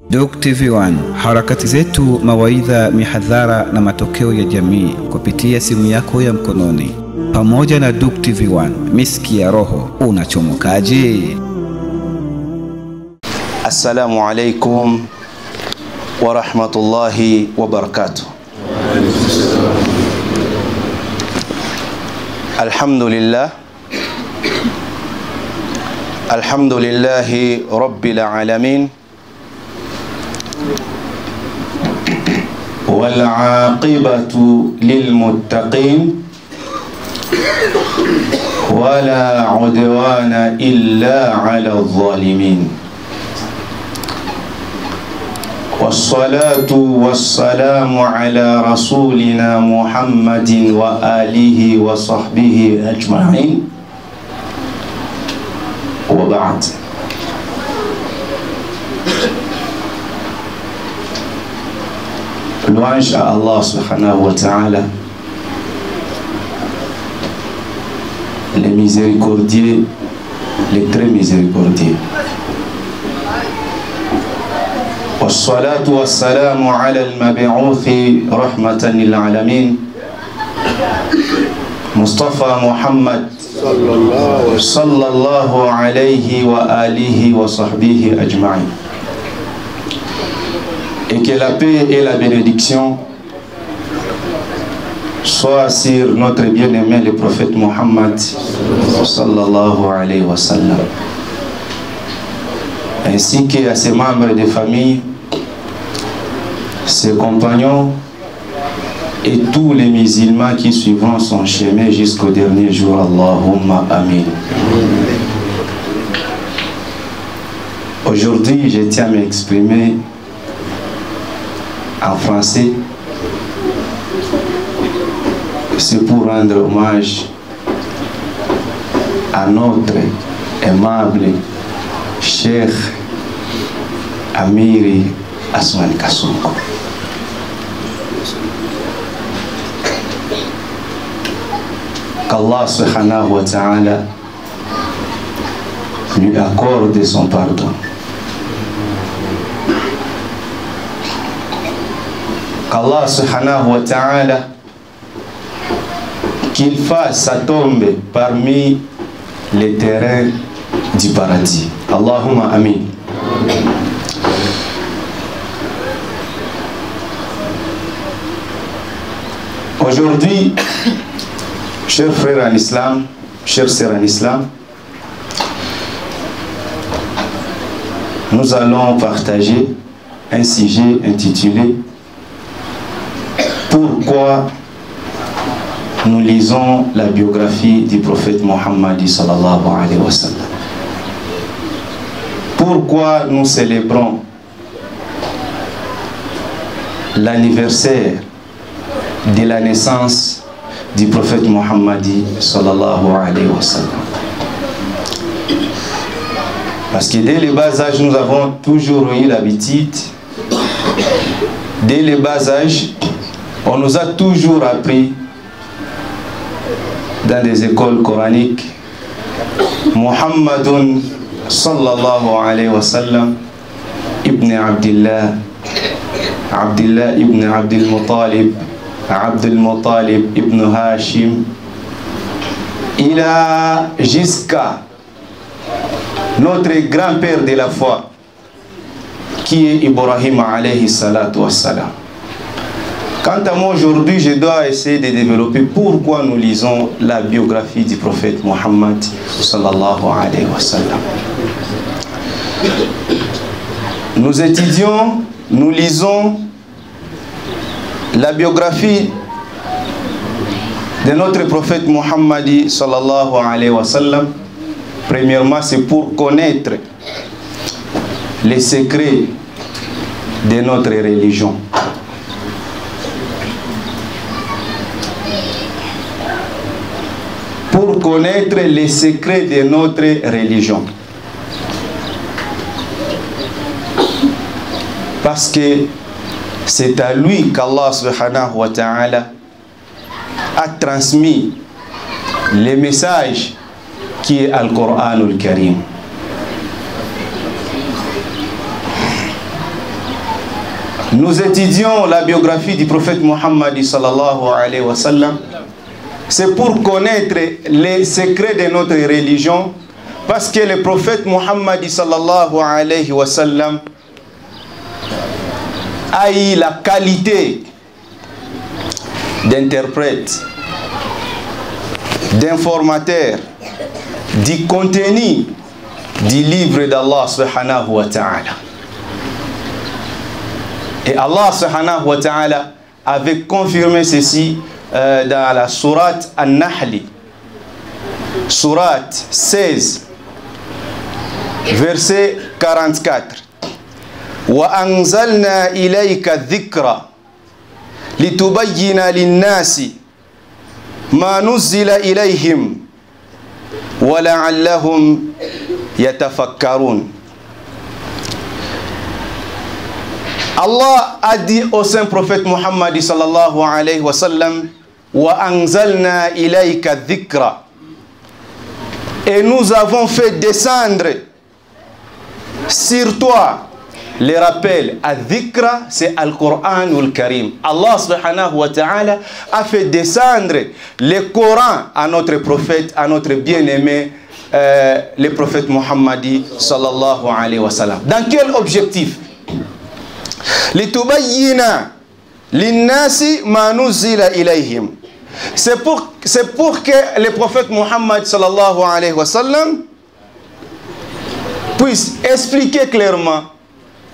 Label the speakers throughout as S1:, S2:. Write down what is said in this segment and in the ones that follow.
S1: Duq TV1, harakati zetu, mawaidha, mihadhara na matokeo ya jamii kupitia simu yako ya mkononi. Pamoja na Duq TV1, miski ya roho, unachomokaje?
S2: Assalamu alaikum wa rahmatullahi wa barakatuh. Alhamdulillahi rabbil alamin, wal aqibatu lil muttaqin, wala udwana illa ala adh-dhalimin. Wassalatu wassalamu ala rasulina Muhammadin wa alihi wa sahbihi ajma'in. Wa ba'd. Louange à Allah subhanahu wa ta'ala, le miséricordieux, le très miséricordieux. والصلاة والسلام على المبعوث رحمة للعالمين مصطفى محمد صلى الله عليه وآله وصحبه أجمعين. Et que la paix et la bénédiction soient sur notre bien-aimé le prophète Muhammad sallallahu alayhi wa sallam, ainsi qu'à ses membres de famille, ses compagnons et tous les musulmans qui suivront son chemin jusqu'au dernier jour. Allahumma amin. Aujourd'hui, je tiens à m'exprimer en français. C'est pour rendre hommage à notre aimable Cheikh Amiri Asmani Kasongo. Qu'Allah subhanahu wa ta'ala lui accorde son pardon. Qu'Allah subhanahu wa ta'ala qu'il fasse sa tombe parmi les terrains du paradis. Allahumma amin. Aujourd'hui, chers frères en islam, chers sœurs en islam, nous allons partager un sujet intitulé Pourquoi nous lisons la biographie du prophète Muhammad sallallahu alayhi wa sallam. Pourquoi nous célébrons l'anniversaire de la naissance du prophète Muhammad sallallahu alayhi wa sallam? Parce que dès le bas âge, nous avons toujours eu l'habitude, dès le bas âge, on nous a toujours appris dans des écoles coraniques, Muhammadun sallallahu alayhi wa sallam ibn Abdillah, Abdillah ibn Abdul Muttalib, Abdul Muttalib ibn Hashim, il a jusqu'à notre grand-père de la foi qui est Ibrahim alayhi salatu wassalam. Quant à moi aujourd'hui, je dois essayer de développer pourquoi nous lisons la biographie du prophète Muhammad sallallahu alayhi wa sallam. Nous étudions, nous lisons la biographie de notre prophète Muhammad sallallahu alayhi wa sallam. Premièrement, c'est pour connaître les secrets de notre religion. Pour connaître les secrets de notre religion. Parce que c'est à lui qu'Allah subhanahu wa ta'ala a transmis les messages qui est Al-Qur'an al-Karim. nous étudions la biographie du prophète Muhammad sallallahu alayhi wa sallam, c'est pour connaître les secrets de notre religion, parce que le prophète Muhammad sallallahu alayhi wa sallam a eu la qualité d'interprète, d'informateur du contenu du livre d'Allah subhanahu wa ta'ala. Et Allah subhanahu wa ta'ala avait confirmé ceci dans la sourate An-Nahl, sourate 16, verset 44. Wa anzalna ilayka dhikra litubayyina lin-nasi ma nuzila ilayhim wa la'allahum yatafakkarun. Allah a dit au saint prophète Muhammad sallallahu alayhi wa sallam, wa anzalna ilayka dhikra, et nous avons fait descendre sur toi les rappels. Al-dhikra, c'est Al-Qur'an ou Al-Karim. Allah subhanahu wa ta'ala a fait descendre le Coran à notre prophète, à notre bien-aimé, le prophète Muhammad sallallahu alayhi wa sallam. Dans quel objectif? Litubayyina linnasi ma nuzila ilayhim. C'est pour que le prophète Muhammad sallallahu alayhi wa sallam puisse expliquer clairement,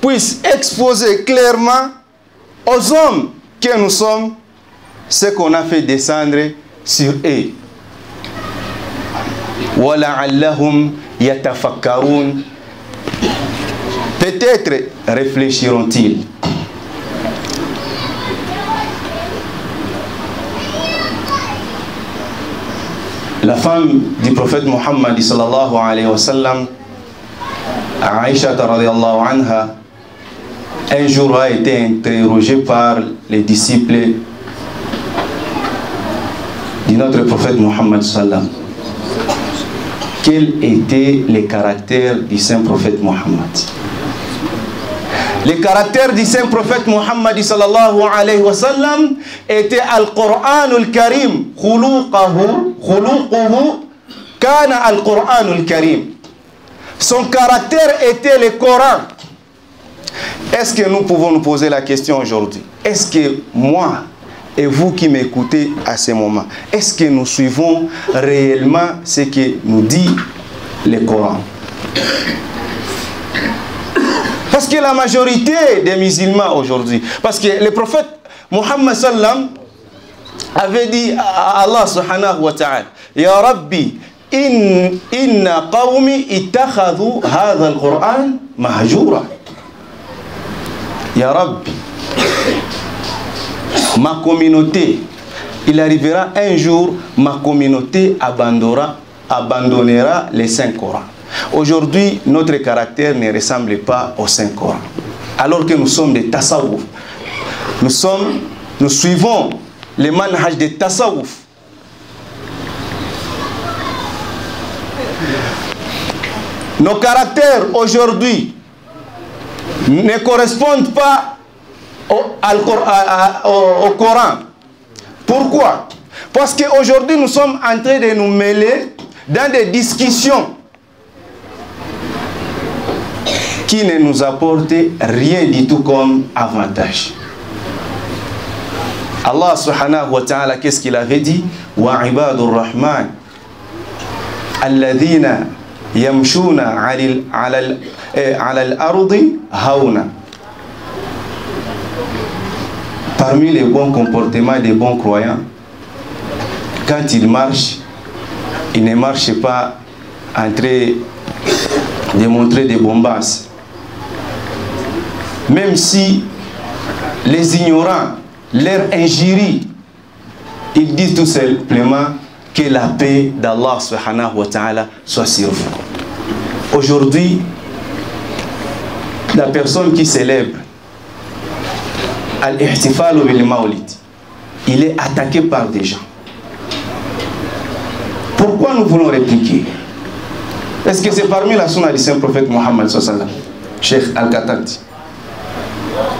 S2: puisse exposer clairement aux hommes que nous sommes ce qu'on a fait descendre sur eux. Wa la'allahum yatafakkarun. Peut-être réfléchiront-ils. La femme du prophète Muhammad sallallahu alayhi wa sallam, Aïcha radhiyallahu anha, un jour a été interrogée par les disciples de notre prophète Muhammad sallam. Quels étaient les caractères du saint prophète Muhammad? Les caractères du saint prophète Muhammad sallallahu alayhi wa sallam étaient Al-Qur'an al-Karim. Khuluquhu kana Al-Qur'an al-Karim. Son caractère était le Coran. Est-ce que nous pouvons nous poser la question aujourd'hui? Est-ce que moi et vous qui m'écoutez à ce moment, est-ce que nous suivons réellement ce que nous dit le Coran? Parce que la majorité des musulmans aujourd'hui, parce que le prophète Muhammad sallam avait dit à Allah subhanahu wa ta'ala, Ya Rabbi, inna qawmi ittakhadhu hadha al-Qur'an mahjura. Ya Rabbi, ma communauté, il arrivera un jour, ma communauté abandonnera les saints Corans. Aujourd'hui, notre caractère ne ressemble pas au Saint-Coran. Alors que nous sommes des tasawwuf. Nous suivons les manhaj des tasawwuf. Nos caractères aujourd'hui ne correspondent pas au Coran. Pourquoi? Parce qu'aujourd'hui, nous sommes en train de nous mêler dans des discussions qui ne nous apporte rien du tout comme avantage. Allah subhanahu wa ta'ala, qu'est-ce qu'il avait dit? Wa ibadur rahman alladhina yamshuna ala al-ardi hauna. Parmi les bons comportements des bons croyants, quand ils marchent, ils ne marchent pas en train de montrer des bombasses. Même si les ignorants leur injurient, ils disent tout simplement que la paix d'Allah subhanahu wa ta'ala soit sur vous. Aujourd'hui, la personne qui célèbre al-ihtifal bil mawlid, il est attaqué par des gens. Pourquoi nous voulons répliquer? Est-ce que c'est parmi la sunna du saint prophète Muhammad sallallahu alayhi wa sallam? Cheikh Al-Qatanti.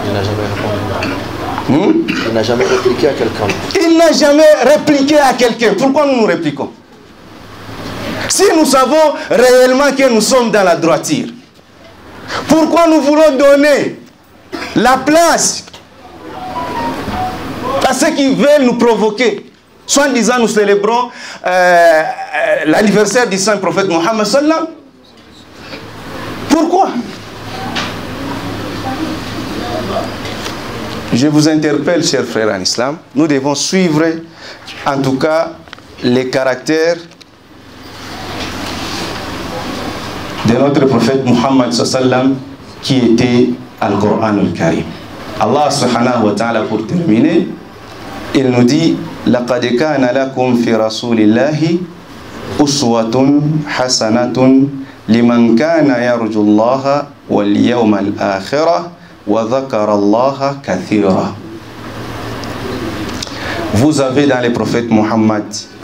S3: Il n'a jamais répondu. Il n'a jamais répliqué à quelqu'un.
S2: Il n'a jamais répliqué à quelqu'un. Pourquoi nous nous répliquons? Si nous savons réellement que nous sommes dans la droiture, pourquoi nous voulons donner la place à ceux qui veulent nous provoquer? Soit en disant nous célébrons l'anniversaire du saint prophète Mohammed sallam. Pourquoi? Je vous interpelle, chers frères en islam, nous devons suivre en tout cas les caractères de notre prophète Mohammed sallam qui était al-Qur'an al-Karim. Allah subhanahu wa ta'ala, pour terminer, il nous dit لقد كان لكم في رسول الله أسوة حسنة لمن كان يرجو الله واليوم الآخرة وذكر الله كثيرا. Vous avez dans les prophètes Muhammad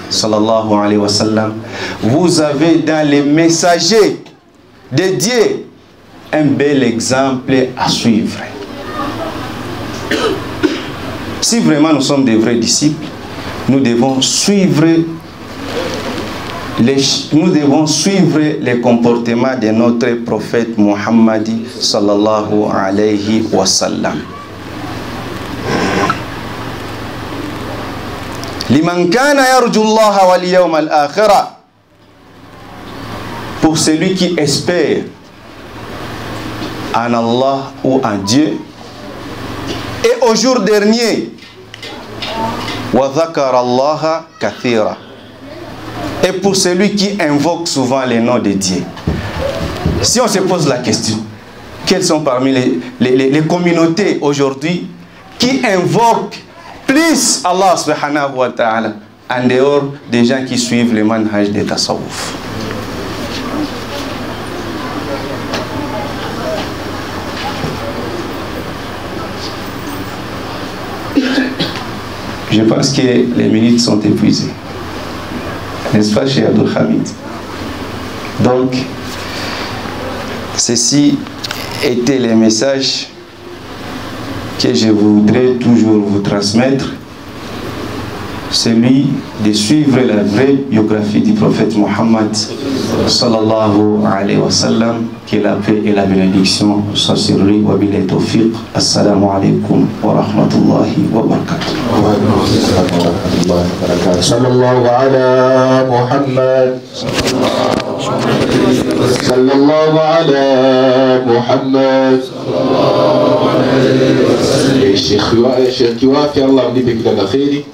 S2: sallallahu alayhi wa sallam, vous avez dans les messagers de Dieu un bel exemple à suivre. Si vraiment nous sommes des vrais disciples, nous devons suivre les comportements de notre prophète Muhammad sallallahu alayhi wa sallam. Liman kana yarju Allah wal yawm al-akhirah, pour celui qui espère en Allah ou en Dieu et au jour dernier, wa dhakara Allah kathira, et pour celui qui invoque souvent les noms de Dieu. Si on se pose la question, quelles sont parmi les communautés aujourd'hui qui invoquent plus Allah subhanahu wa ta'ala en dehors des gens qui suivent le manhaj de tasawwuf? Je pense que les minutes sont épuisées. N'est-ce pas, cher Abdul Hamid? Donc, ceci était les messages que je voudrais toujours vous transmettre. Celui de suivre la vraie biographie du prophète Mohammed sallallahu alayhi wa sallam, que la paix et la bénédiction soient sur lui. Wa billahi tawfiq. Assalamu alaikum wa rahmatullahi wa barakatuh.
S4: Sallallahu ala Muhammad. Sallallahu ala Muhammad. Sheikh Kiwafi, Allah mlipe kila la kheri.